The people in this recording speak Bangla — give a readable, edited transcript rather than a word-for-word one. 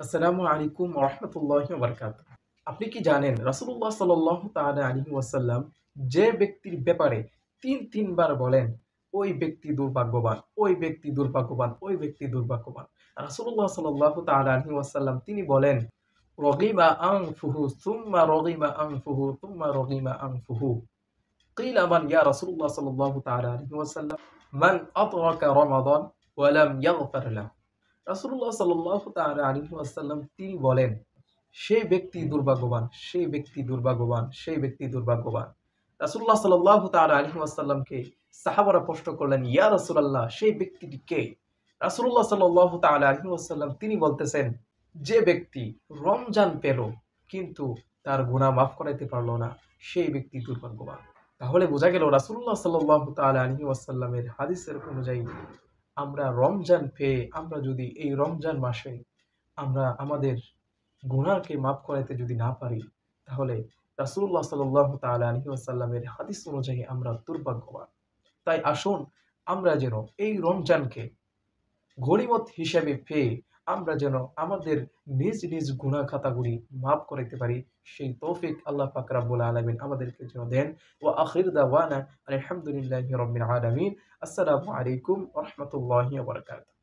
আসসালামু আলাইকুম ওয়া রাহমাতুল্লাহি ওয়া বারাকাতুহু। আপনি কি জানেন রাসূলুল্লাহ সাল্লাল্লাহু তাআলা আলাইহি ওয়াসাল্লাম যে ব্যক্তির ব্যাপারে ৩ বার বলেন, ওই ব্যক্তি দুর্ভাগ্যবান, ওই ব্যক্তি দুর্ভাগ্যবান, ওই ব্যক্তি দুর্ভাগ্যবান। রাসূলুল্লাহ সাল্লাল্লাহু তাআলা আলাইহি ওয়াসাল্লাম তিনি বলেন, রগিমা আনফুহু সুম্মা রগিমা আনফুহু সুম্মা রগিমা আনফুহু। কিলা মান ইয়া রাসূলুল্লাহ সাল্লাল্লাহু তাআলা আলাইহি ওয়াসাল্লাম মান আদরাকা রমাদান ওয়া লাম ইয়াগফির লাহু। রাসূলুল্লাহ সাল্লাল্লাহু তাআলা আলাইহি ওয়াসাল্লাম তিনি বলেন, সেই ব্যক্তি দুর্ভাগ্যবান, সেই ব্যক্তি দুর্ভাগ্যবান, সেই ব্যক্তি দুর্ভাগ্যবান। রাসূলুল্লাহ সাল্লাল্লাহু তাআলা আলাইহি ওয়াসাল্লামকে সাহাবারা প্রশ্ন করলেন, ইয়া রাসূলুল্লাহ সেই ব্যক্তিটি কে? রাসূলুল্লাহ সাল্লাল্লাহু তাআলা আলাইহি ওয়াসাল্লাম তিনি বলতেছেন, যে ব্যক্তি রমজান পেল কিন্তু তার গুনাহ মাফ করাইতে পারল না, সেই ব্যক্তি দুর্ভাগ্যবান। তাহলে বোঝা গেল রাসূলুল্লাহ সাল্লাল্লাহু তাআলা আলাইহি ওয়াসাল্লামের হাদিসের অনুযায়ী আমরা রমজান পেয়ে আমরা যদি এই রমজান মাসে আমরা আমাদের গুনাহকে মাফ করাইতে যদি না পারি, তাহলে রাসূলুল্লাহ সাল্লাল্লাহু তাআলা আলাইহি ওয়াসাল্লামের হাদিস অনুযায়ী আমরা দুর্ভাগ্যবান। তাই আসুন আমরা যেন এই রমজানকে গনিমত হিসেবে পেয়ে আমরা যেন আমাদের নিজ নিজ গুনাহ খাতাগুলি মাফ করাইতে পারি, সেই তৌফিক আল্লাহ পাক রাব্বুল আলামিন আমাদেরকে যেন দেন। ওয়া আখির দাওয়ানা আলহামদুলিল্লাহি রাব্বিল আলামিন। আসসালামু আলাইকুম ওয়া রাহমাতুল্লাহি ওয়া বারাকাতুহু।